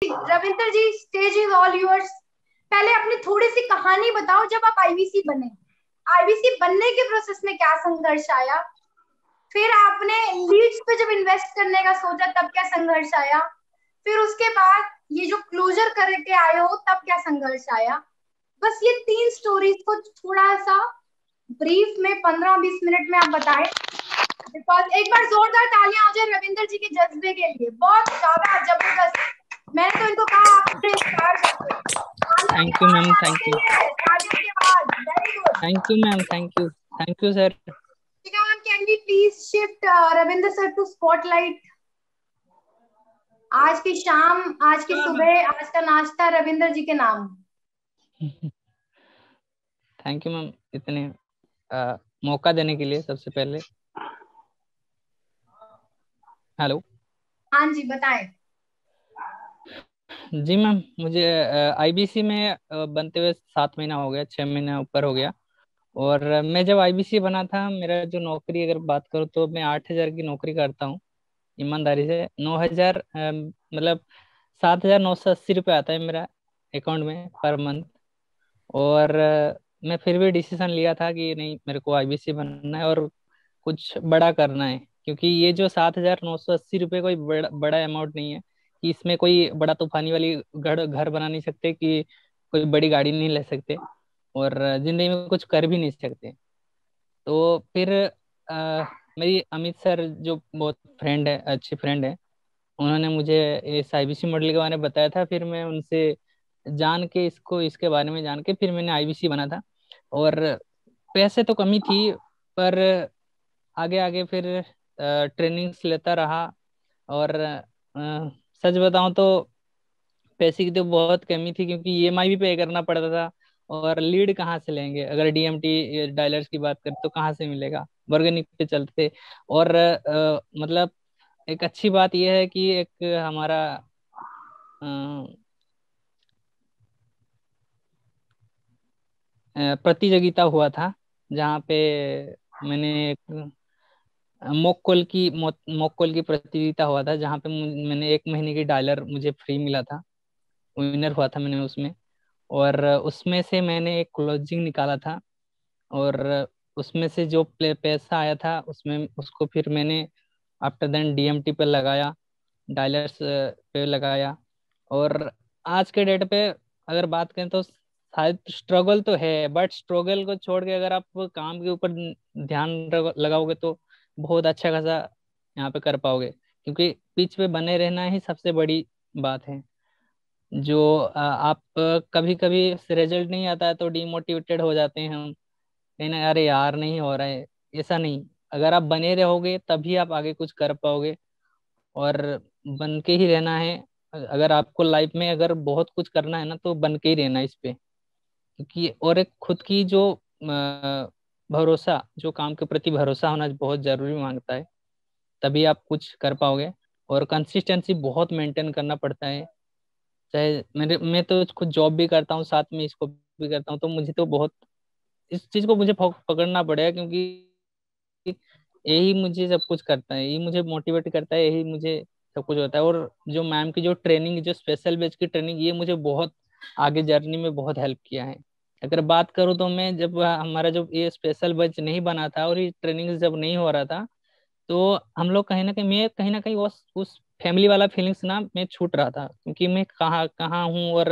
Ravinder ji, stage is all yours. पहले अपनी थोड़ी सी कहानी बताओ, जब आप आईबीसी बने, आईबीसी बनने के प्रोसेस में क्या संघर्ष आया, फिर आपने लीड्स पे जब इन्वेस्ट करने का सोचा तब क्या संघर्ष आया, फिर उसके बाद ये जो क्लोजर करके आए हो तब क्या संघर्ष आया। बस ये 3 स्टोरीज को थोड़ा सा ब्रीफ में 15-20 मिनट में आप बताएं। बिकॉज एक बार जोरदार तालियां हो जाए रविंदर जी के जज्बे के लिए, बहुत ज्यादा जबरदस्त। मैंने तो इनको कहा आप पूरे स्टार सकते। तालियों की थैंक यू आवाज मैम, आनी थैंक यू। चाहिए, तालियों की आवाज। Very good. Thank you ma'am, thank you. Thank you sir. ठीक है ma'am, can we please shift Ravinder sir to spotlight. आज की शाम, आज की सुबह, आज का नाश्ता रविंदर जी के नाम। थैंक यू मैम, इतने मौका देने के लिए सबसे पहले। हेलो। हाँ जी, बताएं। जी मैम, मुझे आईबीसी में बनते हुए 7 महीना हो गया, 6 महीना ऊपर हो गया। और मैं जब आईबीसी बना था, मेरा जो नौकरी अगर बात करूँ तो मैं 8,000 की नौकरी करता हूँ ईमानदारी से। 9,000 मतलब 7,980 रुपये आता है मेरा अकाउंट में पर मंथ। और मैं फिर भी डिसीजन लिया था कि नहीं, मेरे को आईबीसी बनना है और कुछ बड़ा करना है। क्योंकि ये जो 7,980 रुपये कोई बड़ा बड़ा अमाउंट नहीं है कि इसमें कोई बड़ा तूफानी वाली घर घर बना नहीं सकते, कि कोई बड़ी गाड़ी नहीं ले सकते, और जिंदगी में कुछ कर भी नहीं सकते। तो फिर मेरी अमित सर जो बहुत फ्रेंड है, अच्छे फ्रेंड है, उन्होंने मुझे इस आईबीसी मॉडल के बारे में बताया था। फिर मैं उनसे जान के, इसके बारे में जान के फिर मैंने आईबीसी बना था। और पैसे तो कमी थी, पर आगे आगे फिर ट्रेनिंग्स लेता रहा। और सच बताऊं तो पैसे की तो बहुत कमी थी, क्योंकि ईएमआई भी पे करना पड़ता था। और लीड कहाँ से लेंगे, अगर डीएमटी डायलर्स की बात करें तो कहाँ से मिलेगा, ऑर्गेनिक पे चलते। और मतलब एक अच्छी बात यह है कि एक हमारा अ, प्रतियोगिता हुआ था, जहाँ पे मैंने एक मॉक कॉल की प्रतियोगिता हुआ था, जहाँ पे मैंने 1 महीने की डॉलर मुझे फ्री मिला था। विनर हुआ था मैंने उसमें। और उसमें से मैंने एक क्लोजिंग निकाला था। और उसमें से जो पैसा आया था, उसमें उसको फिर मैंने आफ्टर देन डीएमटी पे लगाया, डॉलर्स पे लगाया। और आज के डेट पे अगर बात करें तो शायद स्ट्रगल तो है, बट स्ट्रगल को छोड़ के अगर आप काम के ऊपर ध्यान लगाओगे तो बहुत अच्छा खासा यहाँ पे कर पाओगे। क्योंकि पिच पे बने रहना ही सबसे बड़ी बात है। जो आप कभी कभी रिजल्ट नहीं आता है तो डिमोटिवेटेड हो जाते हैं हम, कहीं ना, अरे यार नहीं हो रहा है। ऐसा नहीं, अगर आप बने रहोगे तभी आप आगे कुछ कर पाओगे। और बन के ही रहना है। अगर आपको लाइफ में अगर बहुत कुछ करना है ना, तो बन के ही रहना है इस पे। क्योंकि और एक खुद की जो भरोसा, जो काम के प्रति भरोसा होना बहुत जरूरी मांगता है, तभी आप कुछ कर पाओगे। और कंसिस्टेंसी बहुत मेंटेन करना पड़ता है। चाहे मैं तो खुद जॉब भी करता हूँ, साथ में इसको भी करता हूँ, तो मुझे तो बहुत इस चीज को मुझे पकड़ना पड़ेगा। क्योंकि यही मुझे सब कुछ करता है, यही मुझे मोटिवेट करता है, यही मुझे सब कुछ होता है। और जो मैम की जो ट्रेनिंग, जो स्पेशल बैच की ट्रेनिंग, ये मुझे बहुत आगे जर्नी में बहुत हेल्प किया है। अगर बात करूँ तो मैं जब हमारा जो ये स्पेशल बैच नहीं बना था और ये ट्रेनिंग जब नहीं हो रहा था, तो हम लोग कहीं ना कहीं, मैं कहीं ना कहीं उस फैमिली वाला फीलिंग्स ना मैं छूट रहा था। क्योंकि मैं कहाँ कहाँ हूँ और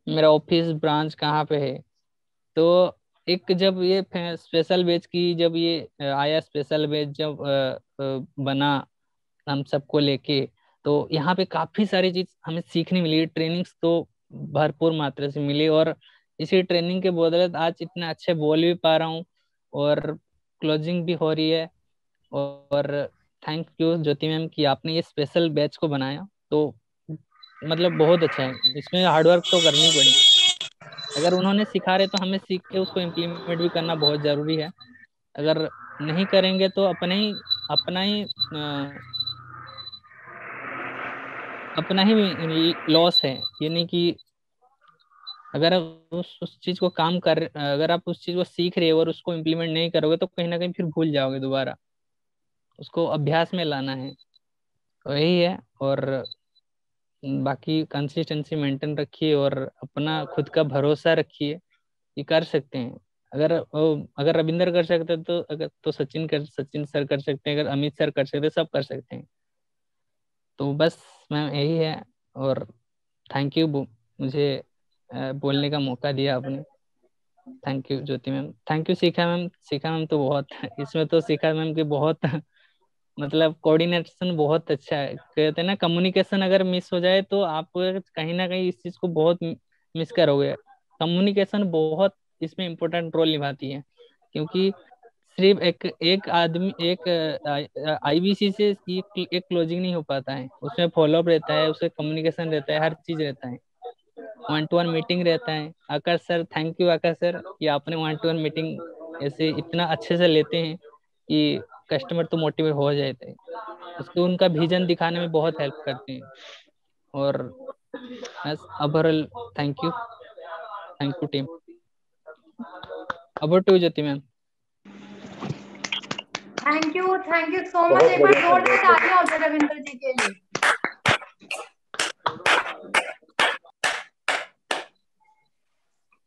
मेरा ऑफिस ब्रांच कहाँ पे है। तो एक जब ये स्पेशल बैच की, जब ये आया स्पेशल बैच, जब बना हम सबको लेके, तो यहाँ पे काफी सारी चीज हमें सीखने मिली, ट्रेनिंग्स तो भरपूर मात्रा से मिली। और इसी ट्रेनिंग के बदौलत आज इतने अच्छे बोल भी पा रहा हूँ, और क्लोजिंग भी हो रही है। और थैंक यू ज्योति मैम कि आपने ये स्पेशल बैच को बनाया। तो मतलब बहुत अच्छा है, इसमें हार्डवर्क तो करनी पड़ेगी। अगर उन्होंने सिखा रहे तो हमें सीख के उसको इम्प्लीमेंट भी करना बहुत जरूरी है। अगर नहीं करेंगे तो अपना ही लॉस है। ये नहीं कि अगर आप उस चीज को अगर आप उस चीज को सीख रहे हो और उसको इम्प्लीमेंट नहीं करोगे, तो कहीं ना कहीं फिर भूल जाओगे दोबारा। उसको अभ्यास में लाना है, तो यही है। और बाकी कंसिस्टेंसी मेंटेन रखिए और अपना खुद का भरोसा रखिए कि कर सकते हैं। अगर रविंदर कर सकते हैं तो अगर तो सचिन सर कर सकते हैं, अगर अमित सर कर सकते हैं, सब कर सकते हैं। तो बस मैम यही है। और थैंक यू मुझे बोलने का मौका दिया आपने। Thank you Jyoti ma'am, thank you Shikha ma'am. Shikha ma'am तो बहुत इसमें तो शिखा मैम की बहुत मतलब कोऑर्डिनेशन बहुत अच्छा है। कहते हैं ना, कम्युनिकेशन अगर मिस हो जाए तो आप कहीं ना कहीं इस चीज को बहुत मिस करोगे। कम्युनिकेशन बहुत इसमें इम्पोर्टेंट रोल निभाती है, क्योंकि सिर्फ एक एक आदमी एक आईबीसी से एक क्लोजिंग नहीं हो पाता है। उसमें फॉलोअप रहता है, उसमें कम्युनिकेशन रहता है, हर चीज रहता है। 1-to-1 मीटिंग रहता है। Akash sir, thank you Akash sir कि आपने 1-to-1 मीटिंग ऐसे इतना अच्छे से लेते हैं कि कस्टमर तो मोटिवेट हो जाते हैं। उसको उनका विजन दिखाने में बहुत हेल्प करते हैं। और बस overall thank you team. About to Jyoti ma'am. Thank you so much. बहुत एक बार बढ़िया सर, जोरदार बहुत बढ़िया। तालियां हो जाए रविंद्र जी के लिए।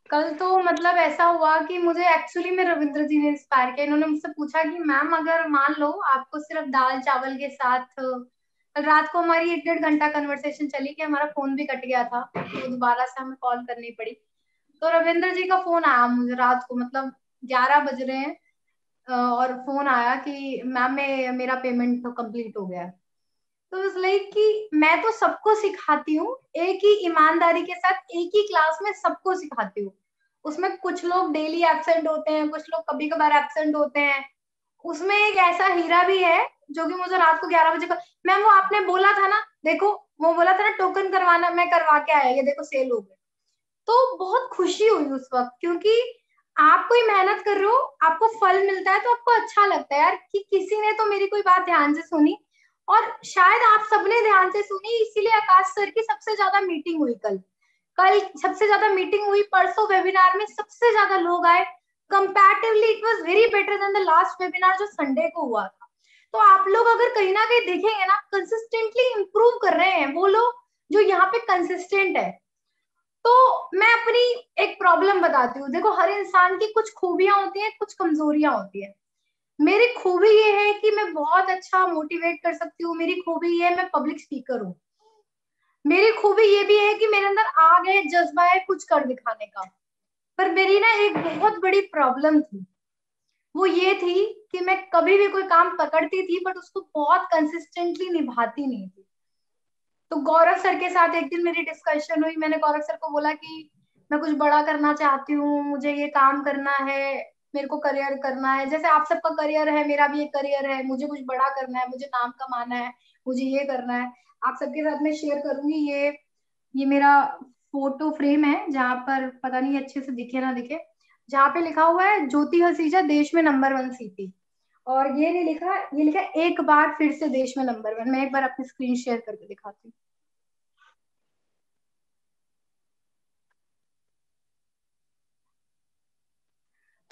कल तो मतलब ऐसा हुआ कि मुझे एक्चुअली में रविंद्र जी ने इंस्पायर किया। इन्होंने मुझसे पूछा कि मैम अगर मान लो आपको सिर्फ दाल चावल के साथ, कल रात को हमारी 1-1.5 घंटा कन्वर्सेशन चली कि हमारा फोन भी कट गया था, तो दोबारा से हमें कॉल करनी पड़ी। तो रविंद्र जी का फोन आया मुझे रात को, मतलब 11 बज रहे हैं, और फोन आया कि मैम मेरा पेमेंट तो कंप्लीट हो गया है। तो इस लाइक कि मैं तो सबको सिखाती हूँ, एक ही ईमानदारी के साथ एक ही क्लास में सबको सिखाती हूँ। उसमें कुछ लोग डेली एब्सेंट होते हैं, कुछ लोग कभी कभार एब्सेंट होते हैं। उसमें एक ऐसा हीरा भी है जो कि मुझे रात को 11 बजे मैम वो आपने बोला था ना, देखो वो बोला था ना टोकन करवाना, मैं करवा के आया, ये देखो सेल हो गए। तो बहुत खुशी हुई उस वक्त, क्योंकि आप कोई मेहनत कर रहे हो, आपको फल मिलता है तो आपको अच्छा लगता है यार कि किसी ने तो मेरी कोई बात ध्यान से सुनी। और शायद आप सबने ध्यान से सुनी, इसीलिए आकाश सर की सबसे ज्यादा मीटिंग हुई कल। कल सबसे ज्यादा मीटिंग हुई, परसों वेबिनार में सबसे ज्यादा लोग आए। Comparatively it was very better than the last webinar जो संडे को हुआ था। तो आप लोग अगर कहीं ना कहीं देखेंगे ना, कंसिस्टेंटली इंप्रूव कर रहे हैं वो लोग जो यहाँ पे कंसिस्टेंट है। तो मैं अपनी एक प्रॉब्लम बताती हूँ। देखो हर इंसान की कुछ खूबियां होती हैं, कुछ कमजोरियां होती है। मेरी खूबी ये है कि मैं बहुत अच्छा मोटिवेट कर सकती हूँ। मेरी खूबी ये है मैं पब्लिक स्पीकर हूँ। मेरी खूबी ये भी है कि मेरे अंदर आग है, जज्बा है कुछ कर दिखाने का। पर मेरी ना एक बहुत बड़ी प्रॉब्लम थी, वो ये थी कि मैं कभी भी कोई काम पकड़ती थी बट उसको बहुत कंसिस्टेंटली निभाती नहीं थी। तो गौरव सर के साथ एक दिन मेरी डिस्कशन हुई। मैंने गौरव सर को बोला कि मैं कुछ बड़ा करना चाहती हूँ, मुझे ये काम करना है, मेरे को करियर करना है, जैसे आप सबका करियर है मेरा भी एक करियर है, मुझे कुछ बड़ा करना है, मुझे नाम कमाना है, मुझे ये करना है। आप सबके साथ मैं शेयर करूंगी, ये मेरा फोटो फ्रेम है जहां पर पता नहीं अच्छे से दिखे ना दिखे, जहाँ पे लिखा हुआ है ज्योति हसीजा देश में नंबर 1 सीपी। और ये नहीं लिखा, ये लिखा एक बार फिर से देश में नंबर 1। मैं एक बार अपनी स्क्रीन शेयर करके दिखाती हूँ।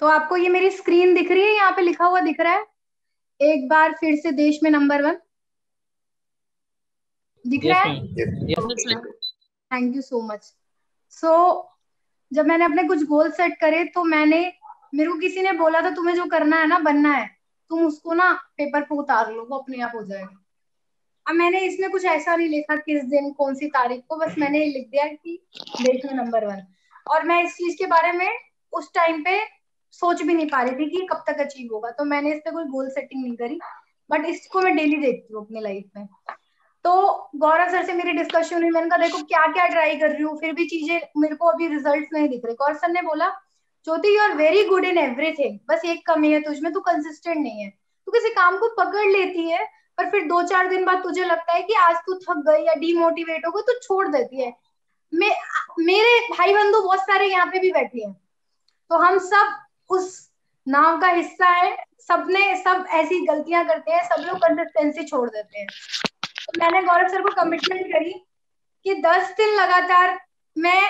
तो आपको ये मेरी स्क्रीन दिख रही है, यहाँ पे लिखा हुआ दिख रहा है एक बार फिर से देश में नंबर 1, दिख रहा यस है? Ma'am, yes okay, thank you so much. So जब मैंने अपने कुछ गोल सेट करे तो मेरे को किसी ने बोला था तुम्हें जो करना है ना, बनना है, तुम उसको ना पेपर पे उतार लो, वो अपने आप हो जाएगा। अब मैंने इसमें कुछ ऐसा नहीं लिखा किस दिन कौन सी तारीख को, बस मैंने ये लिख दिया कि देश में नंबर 1। और मैं इस चीज के बारे में उस टाइम पे सोच भी नहीं पा रही थी कि कब तक अचीव होगा, तो मैंने इस पे कोई गोल सेटिंग नहीं करी। बट इसको मैं डेली देखती हूँ अपनी लाइफ में। तो गौरव सर से मेरी डिस्कशन हुई, मैंने कहा देखो क्या क्या ट्राई कर रही हूँ, फिर भी चीजें मेरे को अभी रिजल्ट नहीं दिख रहे। गौरव सर ने बोला Jyoti you are very good in everything, बस एक कमी है तुझमें, तू कंसिस्टेंट नहीं है। तू किसी काम को पकड़ लेती है पर फिर 2-4 दिन बाद तुझे लगता है कि आज तू थक गई या डीमोटिवेट हो गई, तो छोड़ देती है। मे, मेरे भाई बंधु बहुत सारे यहाँ पे भी बैठे हैं, तो हम सब उस नाव का हिस्सा है। सब ऐसी गलतियां करते हैं, सब लोग कंसिस्टेंसी छोड़ देते हैं। तो मैंने गौरव सर को कमिटमेंट करी कि 10 दिन लगातार मैं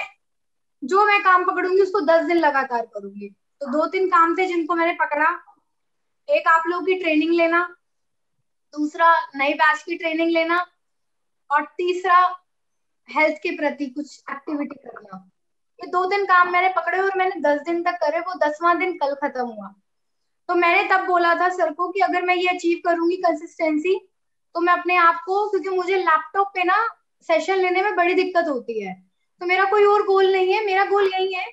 जो मैं काम पकड़ूंगी उसको 10 दिन लगातार करूंगी। तो 2-3 काम थे जिनको मैंने पकड़ा। एक आप लोगों की ट्रेनिंग लेना, दूसरा नई बैच की ट्रेनिंग लेना, और तीसरा हेल्थ के प्रति कुछ एक्टिविटी करना। ये 2 दिन काम मैंने पकड़े और मैंने 10 दिन तक करे, वो 10वां दिन कल खत्म हुआ। तो मैंने तब बोला था सर को कि अगर मैं ये अचीव करूंगी कंसिस्टेंसी, तो मैं अपने आप को, क्योंकि मुझे लैपटॉप पे ना सेशन लेने में बड़ी दिक्कत होती है, तो मेरा कोई और गोल नहीं है, मेरा गोल यही है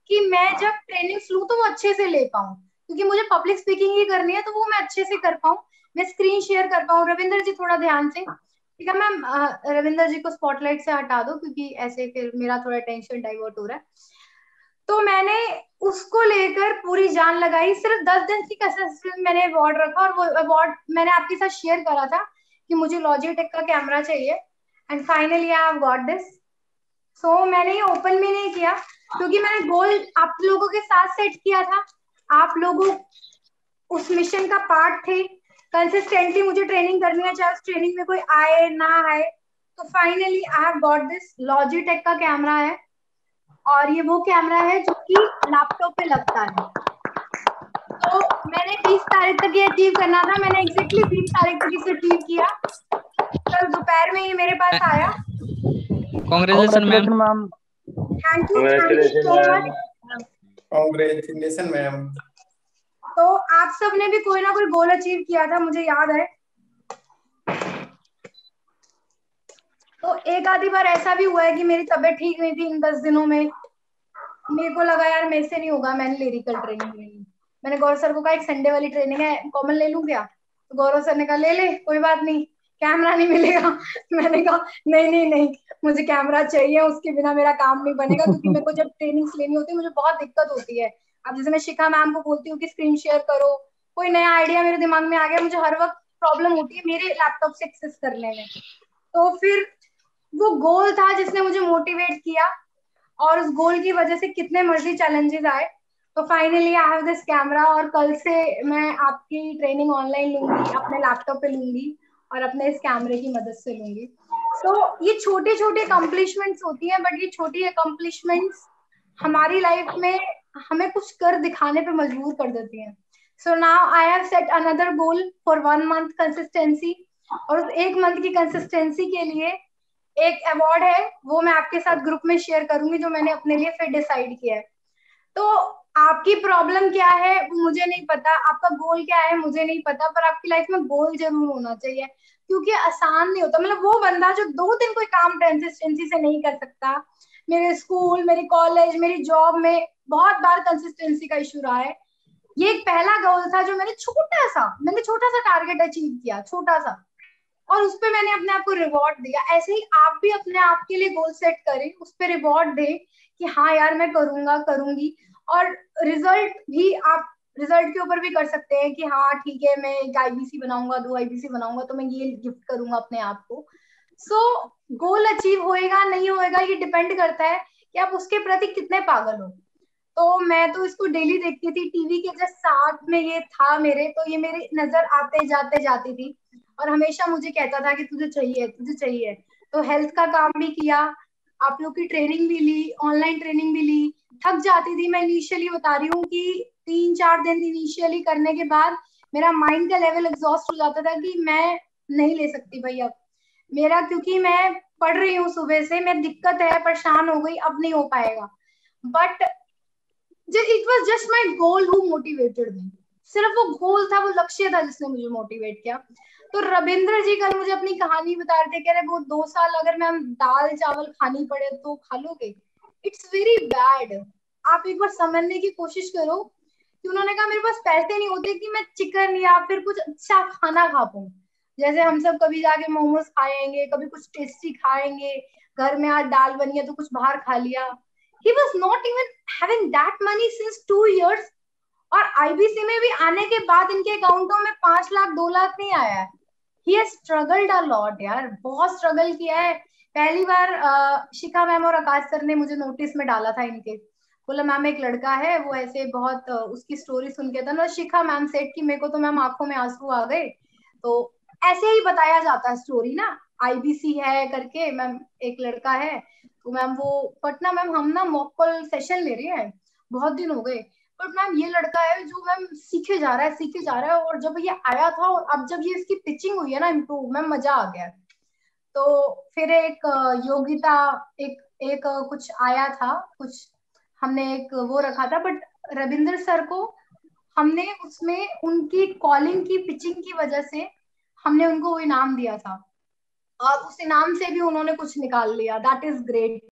कि मैं जब ट्रेनिंग्स लूँ तो वो अच्छे से ले पाऊँ, क्योंकि मुझे पब्लिक स्पीकिंग ही करनी है, तो वो मैं अच्छे से कर पाऊँ, मैं स्क्रीन शेयर कर पाऊँ। रविंदर जी थोड़ा ध्यान से, ठीक है मैम, रविंदर जी को स्पॉटलाइट से हटा दो, क्योंकि ऐसे फिर मेरा थोड़ा टेंशन डाइवर्ट हो रहा है। तो मैंने उसको लेकर पूरी जान लगाई, सिर्फ 10 दिन की कसरत मैंने अवार्ड रखा, और वो अवार्ड मैंने आपके साथ शेयर करा था कि मुझे लॉजिटेक का कैमरा चाहिए, and finally I have got this. So मैंने ये ओपन में नहीं किया, क्योंकि मैंने गोल आप लोगों के साथ सेट किया था, आप लोगों उस मिशन का पार्ट थे, कंसिस्टेंटली मुझे ट्रेनिंग करनी है, चाहे उस ट्रेनिंग में कोई आए ना आए। तो finally I have got this Logitech का कैमरा है, और ये वो कैमरा है जो कि लैपटॉप पे लगता है। तो मैंने 20 तारीख तक ये अचीव करना था, मैंने एग्जैक्टली 20 तारीख तक इसे अचीव किया। कल दोपहर में ये मेरे पास आया। Congratulation ma'am. Ma'am. Thank you so much. Congratulation ma'am. तो आप सब ने भी कोई ना कोई गोल अचीव किया था, मुझे याद है। तो एक आधी बार ऐसा भी हुआ है कि मेरी तबीयत ठीक नहीं थी इन 10 दिनों में, मेरे को लगा यार मेरे से नहीं होगा, मैंने लिरिकल ट्रेनिंग ले ली। मैंने गौरव सर को कहा एक संडे वाली ट्रेनिंग है, कॉमन ले लूं क्या? तो गौरव सर ने कहा ले ले, कोई बात नहीं, कैमरा नहीं मिलेगा। मैंने कहा नहीं नहीं नहीं, मुझे कैमरा चाहिए, उसके बिना मेरा काम नहीं बनेगा, क्योंकि मेरे को जब ट्रेनिंग्स लेनी होती है मुझे बहुत दिक्कत होती है। अब जैसे मैं शिखा मैम को बोलती हूँ कि स्क्रीन शेयर करो, कोई नया आइडिया मेरे दिमाग में आ गया, मुझे हर वक्त प्रॉब्लम होती है मेरे लैपटॉप से एक्सेस करने में। तो फिर वो गोल था जिसने मुझे मोटिवेट किया, और उस गोल की वजह से कितने मर्जी चैलेंजेस आए, तो finally I have this camera. और कल से मैं आपकी ट्रेनिंग ऑनलाइन लूंगी, अपने लैपटॉप पे लूंगी, और अपने इस कैमरे की मदद से लूंगी। तो ये छोटी छोटी अकम्पलिशमेंट्स होती हैं, बट ये छोटी अकम्पलिशमेंट्स हमारी लाइफ में हमें कुछ कर दिखाने पे मजबूर कर देती हैं। So now I have set another goal for 1 month consistency, और उस 1 मंथ की कंसिस्टेंसी के लिए एक अवार्ड है, वो मैं आपके साथ ग्रुप में शेयर करूंगी, जो मैंने अपने लिए फिर डिसाइड किया है। तो आपकी प्रॉब्लम क्या है मुझे नहीं पता, आपका गोल क्या है मुझे नहीं पता, पर आपकी लाइफ में गोल जरूर होना चाहिए, क्योंकि आसान नहीं होता। मतलब वो बंदा जो 2 दिन कोई काम कंसिस्टेंसी से नहीं कर सकता, मेरे स्कूल, मेरी कॉलेज, मेरी जॉब में बहुत बार कंसिस्टेंसी का इशू रहा है। ये एक पहला गोल था जो मैंने छोटा सा टारगेट अचीव किया, छोटा सा, और उस पे मैंने अपने आप को रिवॉर्ड दिया। ऐसे ही आप भी अपने आप के लिए गोल सेट करें, उस पे रिवॉर्ड दें कि हाँ यार मैं करूंगा, करूंगी। और रिजल्ट भी आप रिजल्ट के ऊपर भी कर सकते हैं कि हाँ ठीक है, मैं एक आईबीसी बनाऊंगा, 2 आईबीसी बनाऊंगा, तो मैं ये गिफ्ट करूंगा अपने आप को। सो गोल अचीव होएगा नहीं होएगा ये डिपेंड करता है कि आप उसके प्रति कितने पागल हो। तो मैं तो इसको डेली देखती थी, टीवी के जस्ट साथ में ये था मेरे, तो ये मेरी नजर आते जाते जाती थी, और हमेशा मुझे कहता था कि तुझे चाहिए, तुझे चाहिए। तो हेल्थ का काम भी किया, आप लोग की ट्रेनिंग भी ली, ऑनलाइन ट्रेनिंग भी ली। थक जाती थी मैं, इनिशियली बता रही हूँ कि 3-4 दिन इनिशियली करने के बाद मेरा माइंड का लेवल एग्जॉस्ट हो जाता था कि मैं नहीं ले सकती भाई अब मेरा, क्योंकि मैं पढ़ रही हूँ सुबह से, मैं दिक्कत है, परेशान हो गई, अब नहीं हो पाएगा। But it was just my goal who motivated me, सिर्फ वो गोल था, वो लक्ष्य था जिसने मुझे मोटिवेट किया। तो रविंद्र जी कल मुझे अपनी कहानी बता रहे थे, कह रहे वो 2 साल अगर मैम दाल चावल खानी पड़े तो खा लोगे? It's very bad. आप एक बार समझने की कोशिश करो कि उन्होंने कहा मेरे पास पैसे नहीं होते कि मैं चिकन या फिर कुछ अच्छा खाना खा पाऊँ। जैसे हम सब कभी जाके मोमोज खाएंगे, कभी कुछ टेस्टी खाएंगे, घर में आज दाल बनी है तो कुछ बाहर खा लिया। He was not even having that money since 2 years, और आईबीसी में भी आने के बाद इनके अकाउंटों में 5 लाख 2 लाख नहीं आया है। He has struggled a lot यार, बहुत स्ट्रगल किया है। पहली बार शिखा मैम और आकाश सर ने मुझे नोटिस में डाला था इनके, बोला मैम एक लड़का है, वो ऐसे बहुत उसकी स्टोरी सुन के था ना, शिखा मैम सेट की मेरे को तो मैम आंखों में आंसू आ गए। तो ऐसे ही बताया जाता है स्टोरी ना, आईबीसी है करके मैम, एक लड़का है, तो मैम वो पटना मैम हम ना मॉक कॉल सेशन ले रहे हैं, बहुत दिन हो गए, बट मैम ये लड़का है जो मैम सीखे जा रहा है, सीखे जा रहा है, और जब ये आया था और अब जब ये इसकी पिचिंग हुई है ना इम्प्रूव, मैम मजा आ गया। तो फिर एक योगिता एक एक कुछ आया था, कुछ हमने एक वो रखा था, बट रविंद्र सर को हमने उसमें उनकी कॉलिंग की पिचिंग की वजह से हमने उनको वो इनाम दिया था, और उस इनाम से भी उन्होंने कुछ निकाल लिया। That is great.